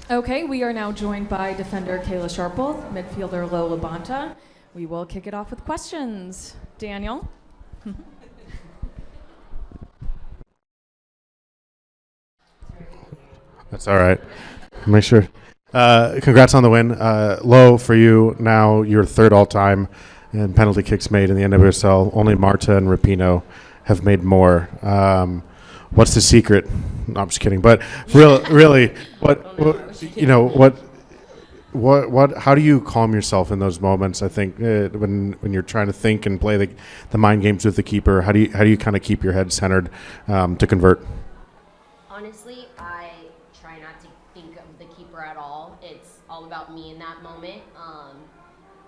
Okay, we are now joined by defender Kayla Sharples, midfielder LaBonta. We will kick it off with questions. Daniel? That's all right. Make sure. Congrats on the win. Lo, for you, now you're third all-time in penalty kicks made in the NWSL. Only Marta and Rapinoe have made more. What's the secret? No, I'm just kidding. But really, how do you calm yourself in those moments? I think when you're trying to think and play the mind games with the keeper, how do you kind of keep your head centered to convert? Honestly, I try not to think of the keeper at all. It's all about me in that moment.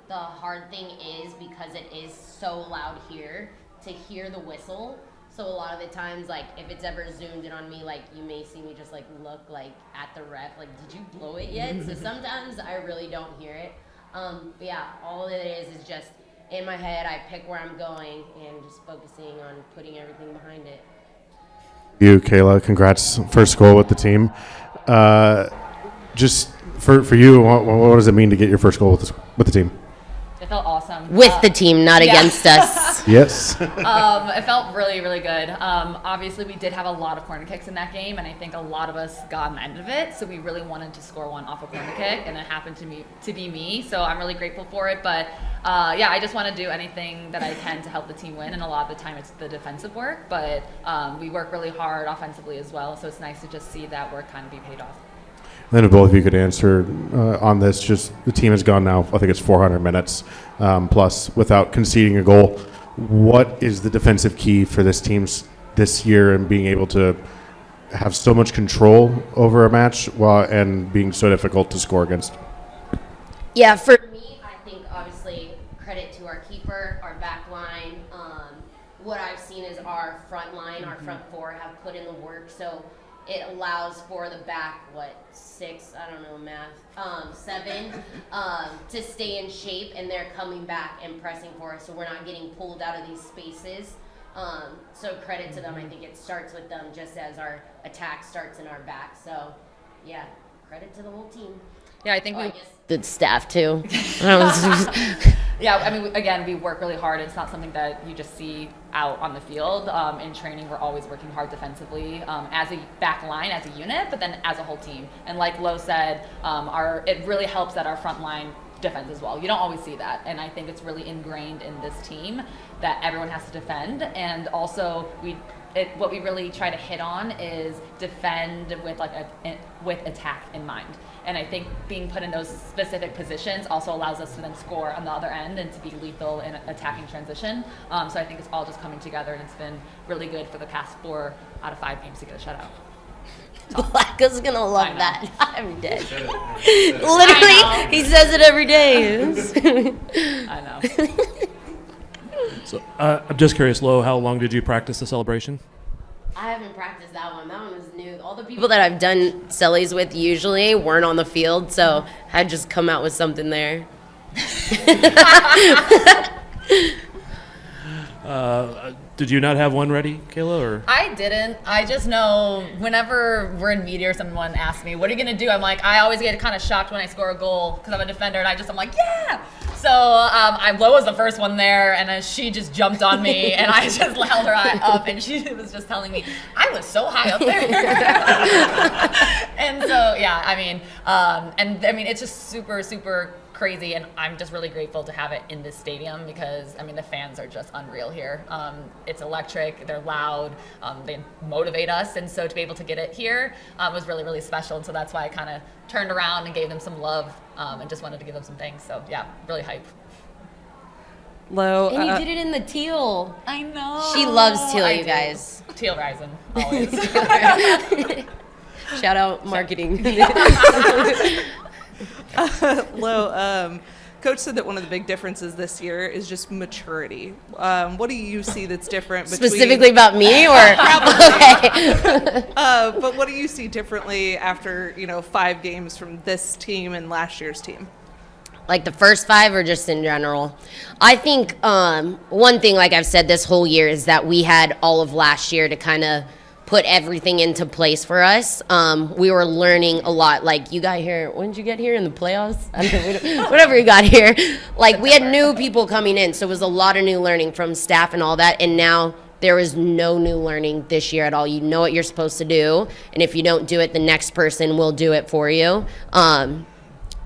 The hard thing is because it is so loud here to hear the whistle. So a lot of the times, like if it's ever zoomed in on me, like you may see me just like look like at the ref, like did you blow it yet? So sometimes I really don't hear it. But yeah, all it is just in my head. I pick where I'm going and just focusing on putting everything behind it. You, Kayla, congrats, first goal with the team. Just for you, what does it mean to get your first goal with the team? It felt awesome. With the team, not against us. Yes. It felt really, really good. Obviously, we did have a lot of corner kicks in that game, and I think a lot of us got on the end of it, so we really wanted to score one off a corner kick, and it happened to be me, so I'm really grateful for it. But I just want to do anything that I can to help the team win, and a lot of the time it's the defensive work, but we work really hard offensively as well, so it's nice to just see that work kind of be paid off. Then if both of you could answer on this, just the team has gone now, I think it's 400 minutes plus without conceding a goal. What is the defensive key for this team this year and being able to have so much control over a match and being so difficult to score against? Yeah, for me, I think obviously credit to our keeper, our back line. What I've seen is our front line, our front four have put in the work, so it allows for the back, six, I don't know math, seven, to stay in shape, and they're coming back and pressing for us, so we're not getting pulled out of these spaces. So credit to them. I think it starts with them just as our attack starts in our back. So, yeah, credit to the whole team. Yeah, I think the staff, too. Yeah, I mean, again, we work really hard. It's not something that you just see out on the field. In training, we're always working hard defensively as a back line, as a unit, but then as a whole team. And like Lo said, it really helps that our front line defends as well. You don't always see that. And I think it's really ingrained in this team that everyone has to defend. And also, what we really try to hit on is defend with attack in mind. And I think being put in those specific positions also allows us to then score on the other end and to be lethal in attacking transition. So I think it's all just coming together, and it's been really good for the past 4 out of 5 games to get a shutout. Blacka's gonna love that every day. Literally, he says it every day. I know. So I'm just curious, Lo, how long did you practice the celebration? I haven't practiced that one. That one was new. All the people that I've done cellies with usually weren't on the field, so I just come out with something there. Did you not have one ready, Kayla? Or I didn't. I just know whenever we're in media or someone asks me, what are you going to do? I'm like, I always get kind of shocked when I score a goal because I'm a defender, and I'm like, yeah! So Lo was the first one there, and then she just jumped on me, and I just held her up, and she was just telling me, I was so high up there. And so, yeah, I mean, it's just super, super crazy, and I'm just really grateful to have it in this stadium because, I mean, the fans are just unreal here. It's electric, they're loud, they motivate us, and so to be able to get it here was really, really special, and so that's why I kind of turned around and gave them some love and just wanted to give them some thanks. So, yeah, really hype. Lo, and you did it in the teal. I know. She loves teal, you guys. Teal rising, always. Shout out marketing. Lo, Coach said that one of the big differences this year is just maturity. What do you see that's different between... Specifically about me, or? Okay. But what do you see differently after, 5 games from this team and last year's team? Like the first 5 or just in general? I think one thing, like I've said this whole year, is that we had all of last year to kind of put everything into place for us. We were learning a lot. Like, you got here, when did you get here, in the playoffs? I don't know, whenever you got here. Like, we had new people coming in, so it was a lot of new learning from staff and all that, and now there is no new learning this year at all. You know what you're supposed to do, and if you don't do it, the next person will do it for you.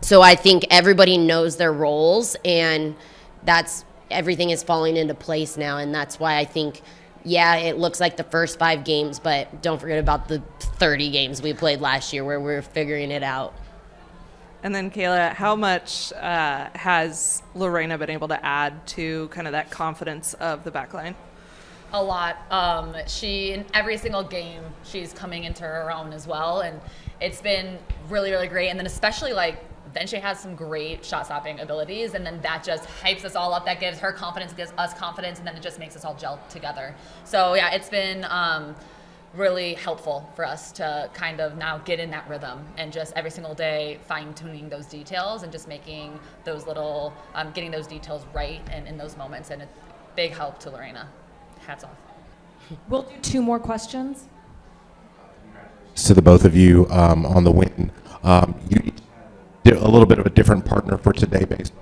So I think everybody knows their roles, and everything is falling into place now, and that's why I think, yeah, it looks like the first 5 games, but don't forget about the 30 games we played last year where we were figuring it out. And then, Kayla, how much has Lorena been able to add to kind of that confidence of the backline? A lot. She, in every single game, she's coming into her own as well, and it's been really, really great. And then especially, like, then she has some great shot-stopping abilities, and then that just hypes us all up. That gives her confidence, gives us confidence, and then it just makes us all gel together. So, yeah, it's been really helpful for us to kind of now get in that rhythm and just every single day fine-tuning those details and just making those little, getting those details right and in those moments. And it's a big help to Lorena. Hats off. We'll do 2 more questions. To the both of you on the win. You did a little bit of a different partner for today based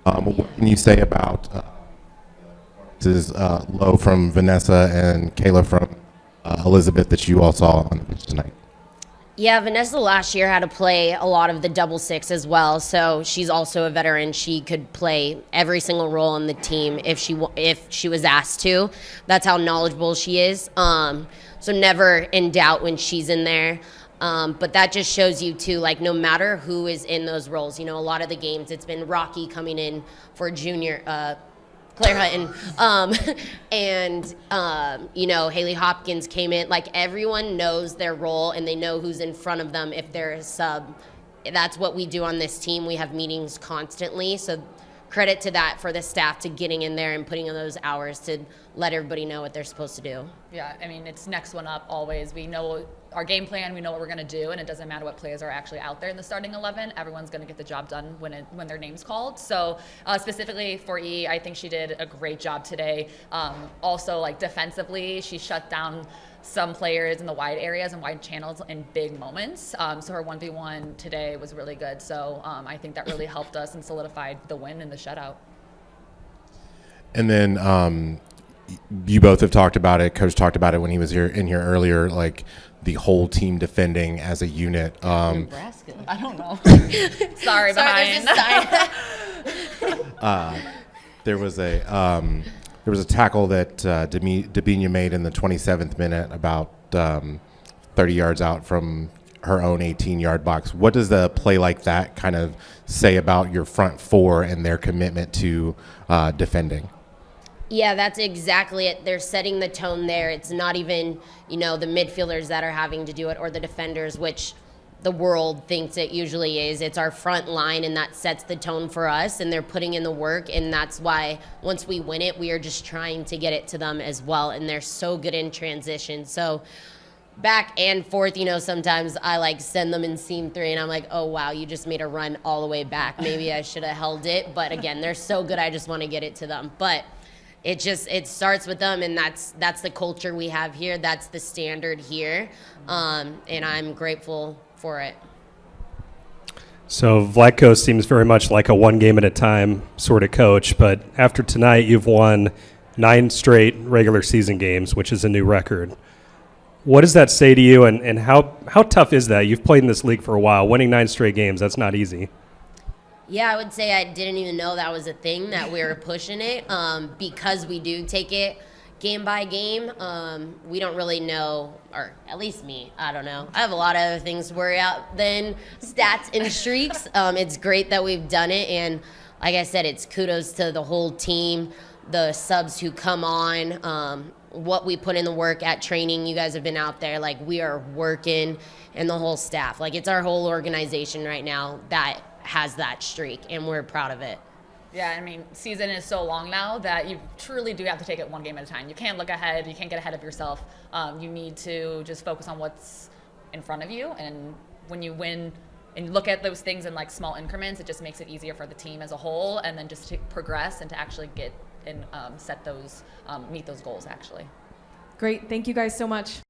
on what can you say about this is Lo from Vanessa and Kayla from Elizabeth that you all saw on the pitch tonight? Yeah, Vanessa last year had to play a lot of the double six as well, so she's also a veteran. She could play every single role on the team if she was asked to. That's how knowledgeable she is. So never in doubt when she's in there. But that just shows you too, like, no matter who is in those roles, you know, a lot of the games it's been Rocky coming in for junior, Claire Hutton, and you know, Haley Hopkins came in. Like, everyone knows their role and they know who's in front of them if they're a sub. That's what we do on this team. We have meetings constantly, so credit to that for the staff to getting in there and putting in those hours to let everybody know what they're supposed to do. Yeah, I mean, it's next one up always. We know our game plan, we know what we're going to do, and it doesn't matter what players are actually out there in the starting 11. Everyone's going to get the job done when their name's called. So specifically for E, I think she did a great job today. Also, like, defensively, she shut down some players in the wide areas and wide channels in big moments. So her 1v1 today was really good. So I think that really helped us and solidified the win in the shutout. And then you both have talked about it. Coach talked about it when he was in here earlier, like the whole team defending as a unit. Nebraska. I don't know. Sorry, behind. There was a tackle that Dabinia made in the 27th minute, about 30 yards out from her own 18-yard box. What does a play like that kind of say about your front four and their commitment to defending? Yeah, that's exactly it. They're setting the tone there. It's not even, you know, the midfielders that are having to do it or the defenders, which the world thinks it usually is. It's our front line, and that sets the tone for us, and they're putting in the work, and that's why once we win it, we are just trying to get it to them as well, and they're so good in transition. So back and forth, you know, sometimes I like send them in scene 3 and I'm like, oh wow, you just made a run all the way back. Maybe I should have held it, but again, they're so good, I just want to get it to them. But it starts with them, and that's the culture we have here. That's the standard here, and I'm grateful for it. So Vlatko seems very much like a one game at a time sort of coach, but after tonight, you've won 9 straight regular season games, which is a new record. What does that say to you, and how tough is that? You've played in this league for a while. Winning 9 straight games, that's not easy. Yeah, I would say I didn't even know that was a thing, that we were pushing it, because we do take it game by game. We don't really know, or at least me, I don't know. I have a lot of other things to worry about than stats and streaks. It's great that we've done it, and like I said, it's kudos to the whole team, the subs who come on, what we put in the work at training. You guys have been out there, like, we are working, and the whole staff. Like, it's our whole organization right now that has that streak, and we're proud of it. Yeah, I mean, season is so long now that you truly do have to take it one game at a time. You can't look ahead. You can't get ahead of yourself. You need to just focus on what's in front of you, and when you win and look at those things in, like, small increments, it just makes it easier for the team as a whole, and then just to progress and to actually get and set those, meet those goals, actually. Great. Thank you guys so much.